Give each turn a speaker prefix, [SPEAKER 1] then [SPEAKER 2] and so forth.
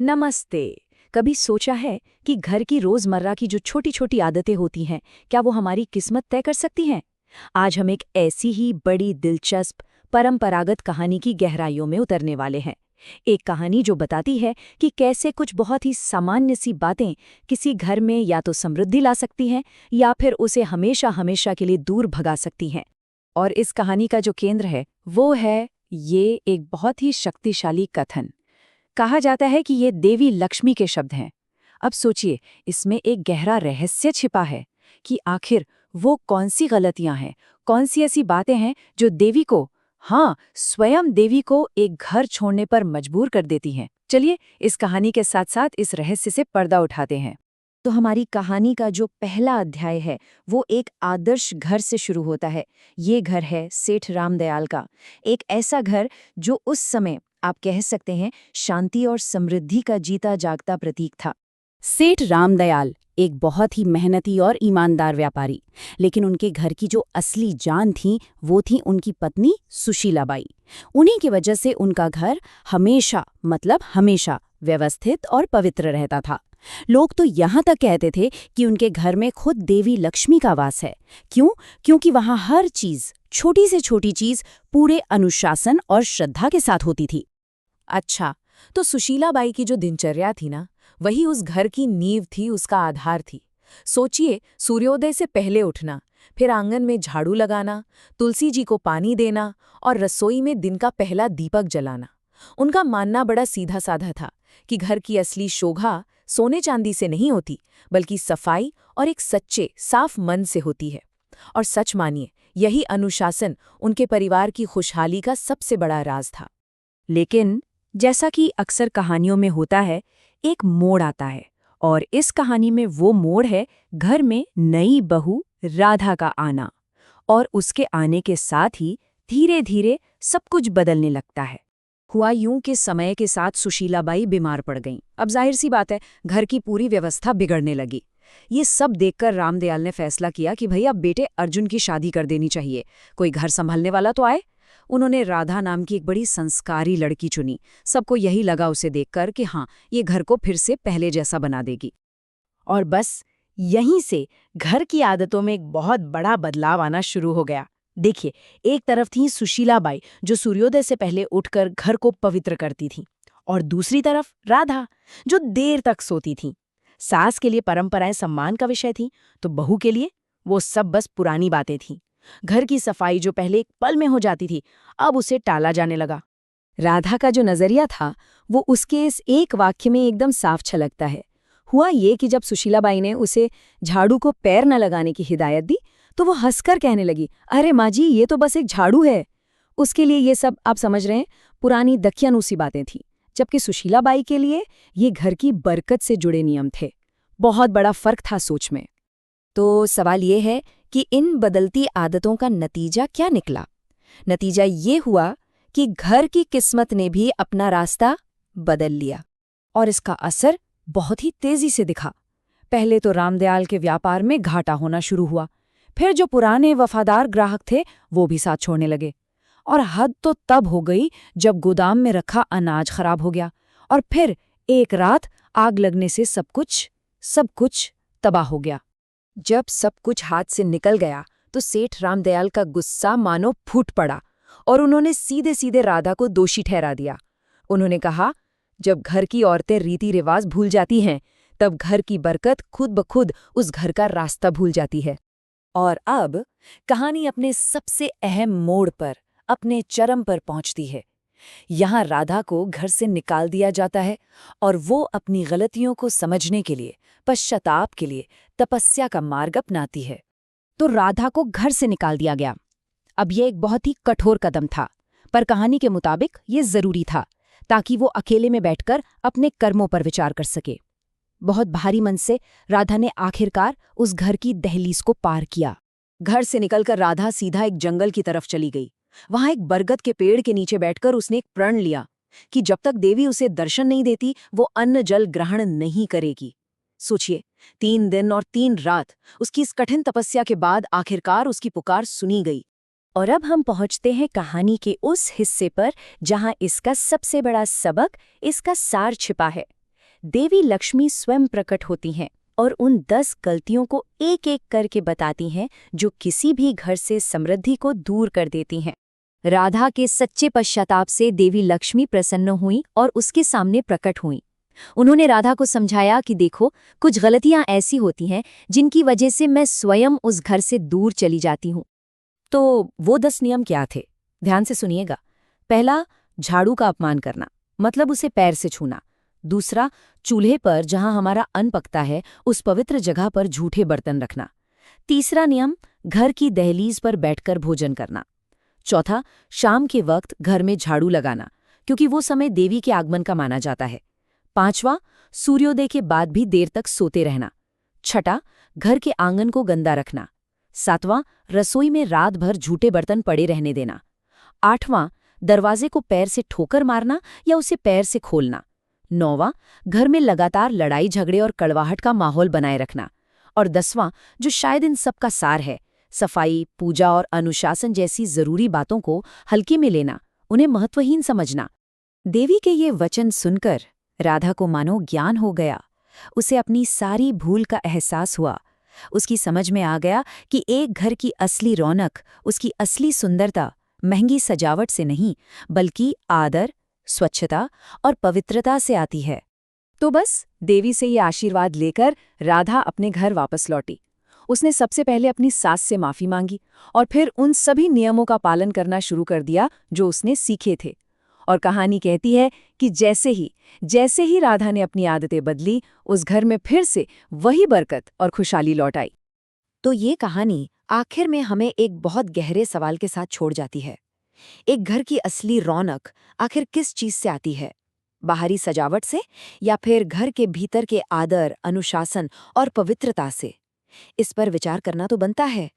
[SPEAKER 1] नमस्ते। कभी सोचा है कि घर की रोजमर्रा की जो छोटी छोटी आदतें होती हैं, क्या वो हमारी किस्मत तय कर सकती हैं? आज हम एक ऐसी ही बड़ी दिलचस्प परंपरागत कहानी की गहराइयों में उतरने वाले हैं। एक कहानी जो बताती है कि कैसे कुछ बहुत ही सामान्य सी बातें किसी घर में या तो समृद्धि ला सकती हैं या फिर उसे हमेशा हमेशा के लिए दूर भगा सकती हैं। और इस कहानी का जो केंद्र है वो है ये एक बहुत ही शक्तिशाली कथन। कहा जाता है कि ये देवी लक्ष्मी के शब्द हैं। अब सोचिए, इसमें एक गहरा रहस्य छिपा है कि आखिर वो कौन सी गलतियां हैं, कौन सी ऐसी बातें हैं जो देवी को, हाँ, स्वयं देवी को एक घर छोड़ने पर मजबूर कर देती हैं। चलिए इस कहानी के साथ साथ इस रहस्य से पर्दा उठाते हैं। तो हमारी कहानी का जो पहला अध्याय है वो एक आदर्श घर से शुरू होता है। ये घर है सेठ रामदयाल का, एक ऐसा घर जो उस समय आप कह सकते हैं शांति और समृद्धि का जीता जागता प्रतीक था। सेठ रामदयाल एक बहुत ही मेहनती और ईमानदार व्यापारी, लेकिन उनके घर की जो असली जान थी वो थी उनकी पत्नी सुशीलाबाई। उन्हीं की वजह से उनका घर हमेशा हमेशा व्यवस्थित और पवित्र रहता था। लोग तो यहाँ तक कहते थे कि उनके घर में खुद देवी लक्ष्मी का वास है। क्यों? क्योंकि वहाँ हर चीज, छोटी से छोटी चीज, पूरे अनुशासन और श्रद्धा के साथ होती थी। अच्छा, तो सुशीलाबाई की जो दिनचर्या थी ना, वही उस घर की नींव थी, उसका आधार थी। सोचिए, सूर्योदय से पहले उठना, फिर आंगन में झाड़ू लगाना, तुलसी जी को पानी देना और रसोई में दिन का पहला दीपक जलाना। उनका मानना बड़ा सीधा साधा था कि घर की असली शोभा सोने चांदी से नहीं होती, बल्कि सफाई और एक सच्चे साफ मन से होती है। और सच मानिए, यही अनुशासन उनके परिवार की खुशहाली का सबसे बड़ा राज था। लेकिन जैसा कि अक्सर कहानियों में होता है, एक मोड़ आता है, और इस कहानी में वो मोड़ है घर में नई बहू राधा का आना। और उसके आने के साथ ही धीरे धीरे सब कुछ बदलने लगता है। हुआ यूं कि समय के साथ सुशीलाबाई बीमार पड़ गईं। अब जाहिर सी बात है, घर की पूरी व्यवस्था बिगड़ने लगी। ये सब देखकर रामदयाल ने फैसला किया कि भई अब बेटे अर्जुन की शादी कर देनी चाहिए, कोई घर संभालने वाला तो आए। उन्होंने राधा नाम की एक बड़ी संस्कारी लड़की चुनी। सबको यही लगा उसे देखकर कि हाँ, ये घर को फिर से पहले जैसा बना देगी। और बस यहीं से घर की आदतों में एक बहुत बड़ा बदलाव आना शुरू हो गया। देखिए, एक तरफ थी सुशीलाबाई जो सूर्योदय से पहले उठकर घर को पवित्र करती थी, और दूसरी तरफ राधा जो देर तक सोती थी। सास के लिए परंपराएं सम्मान का विषय थी, तो बहू के लिए वो सब बस पुरानी बातें थीं। घर की सफाई जो पहले एक पल में हो जाती थी, अब उसे टाला जाने लगा। राधा का जो नजरिया था वो उसके इस एक वाक्य में एकदम साफ छलकता है। हुआ ये कि जब सुशीलाबाई ने उसे झाड़ू को पैर न लगाने की हिदायत दी, तो वो हंसकर कहने लगी, अरे माँ जी, ये तो बस एक झाड़ू है। उसके लिए ये सब, आप समझ रहे हैं, पुरानी दकियानूसी बातें थीं, जबकि सुशीलाबाई के लिए ये घर की बरकत से जुड़े नियम थे। बहुत बड़ा फर्क था सोच में। तो सवाल ये है कि इन बदलती आदतों का नतीजा क्या निकला? नतीजा ये हुआ कि घर की किस्मत ने भी अपना रास्ता बदल लिया, और इसका असर बहुत ही तेजी से दिखा। पहले तो रामदयाल के व्यापार में घाटा होना शुरू हुआ, फिर जो पुराने वफादार ग्राहक थे वो भी साथ छोड़ने लगे, और हद तो तब हो गई जब गोदाम में रखा अनाज खराब हो गया, और फिर एक रात आग लगने से सब कुछ तबाह हो गया। जब सब कुछ हाथ से निकल गया तो सेठ रामदयाल का गुस्सा मानो फूट पड़ा, और उन्होंने सीधे सीधे राधा को दोषी ठहरा दिया। उन्होंने कहा, जब घर की औरतें रीति रिवाज भूल जाती हैं, तब घर की बरकत खुद ब खुद उस घर का रास्ता भूल जाती है। और अब कहानी अपने सबसे अहम मोड़ पर, अपने चरम पर पहुंचती है। यहाँ राधा को घर से निकाल दिया जाता है, और वो अपनी गलतियों को समझने के लिए, पश्चाताप के लिए तपस्या का मार्ग अपनाती है। तो राधा को घर से निकाल दिया गया। अब ये एक बहुत ही कठोर कदम था, पर कहानी के मुताबिक ये जरूरी था, ताकि वो अकेले में बैठकर अपने कर्मों पर विचार कर सके। बहुत भारी मन से राधा ने आखिरकार उस घर की दहलीज को पार किया। घर से निकलकर राधा सीधा एक जंगल की तरफ चली गई। वहां एक बरगद के पेड़ के नीचे बैठकर उसने एक प्रण लिया कि जब तक देवी उसे दर्शन नहीं देती, वो अन्न जल ग्रहण नहीं करेगी। सोचिए, 3 दिन और 3 रात उसकी इस कठिन तपस्या के बाद आखिरकार उसकी पुकार सुनी गई। और अब हम पहुंचते हैं कहानी के उस हिस्से पर जहां इसका सबसे बड़ा सबक, इसका सार छिपा है। देवी लक्ष्मी स्वयं प्रकट होती हैं और उन 10 गलतियों को एक-एक करके बताती हैं जो किसी भी घर से समृद्धि को दूर कर देती हैं। राधा के सच्चे पश्चाताप से देवी लक्ष्मी प्रसन्न हुई और उसके सामने प्रकट हुई। उन्होंने राधा को समझाया कि देखो, कुछ गलतियां ऐसी होती हैं जिनकी वजह से मैं स्वयं उस घर से दूर चली जाती हूँ। तो वो 10 नियम क्या थे? ध्यान से सुनिएगा। पहला, झाड़ू का अपमान करना, मतलब उसे पैर से छूना। दूसरा, चूल्हे पर जहां हमारा अन्न पकता है उस पवित्र जगह पर झूठे बर्तन रखना। तीसरा नियम, घर की दहलीज पर बैठकर भोजन करना। चौथा, शाम के वक्त घर में झाड़ू लगाना, क्योंकि वो समय देवी के आगमन का माना जाता है। पांचवा, सूर्योदय के बाद भी देर तक सोते रहना। छठा, घर के आंगन को गंदा रखना। सातवां, रसोई में रात भर झूठे बर्तन पड़े रहने देना। आठवां, दरवाजे को पैर से ठोकर मारना या उसे पैर से खोलना। नौवां, घर में लगातार लड़ाई झगड़े और कड़वाहट का माहौल बनाए रखना। और 10वां, जो शायद इन सब का सार है, सफाई, पूजा और अनुशासन जैसी जरूरी बातों को हल्के में लेना, उन्हें महत्वहीन समझना। देवी के ये वचन सुनकर राधा को मानो ज्ञान हो गया। उसे अपनी सारी भूल का एहसास हुआ। उसकी समझ में आ गया कि एक घर की असली रौनक, उसकी असली सुंदरता महंगी सजावट से नहीं, बल्कि आदर, स्वच्छता और पवित्रता से आती है। तो बस देवी से ये आशीर्वाद लेकर राधा अपने घर वापस लौटी। उसने सबसे पहले अपनी सास से माफी मांगी और फिर उन सभी नियमों का पालन करना शुरू कर दिया जो उसने सीखे थे। और कहानी कहती है कि जैसे ही राधा ने अपनी आदतें बदली, उस घर में फिर से वही बरकत और खुशहाली लौट आई। तो ये कहानी आखिर में हमें एक बहुत गहरे सवाल के साथ छोड़ जाती है। एक घर की असली रौनक आखिर किस चीज से आती है? बाहरी सजावट से या फिर घर के भीतर के आदर, अनुशासन और पवित्रता से? इस पर विचार करना तो बनता है।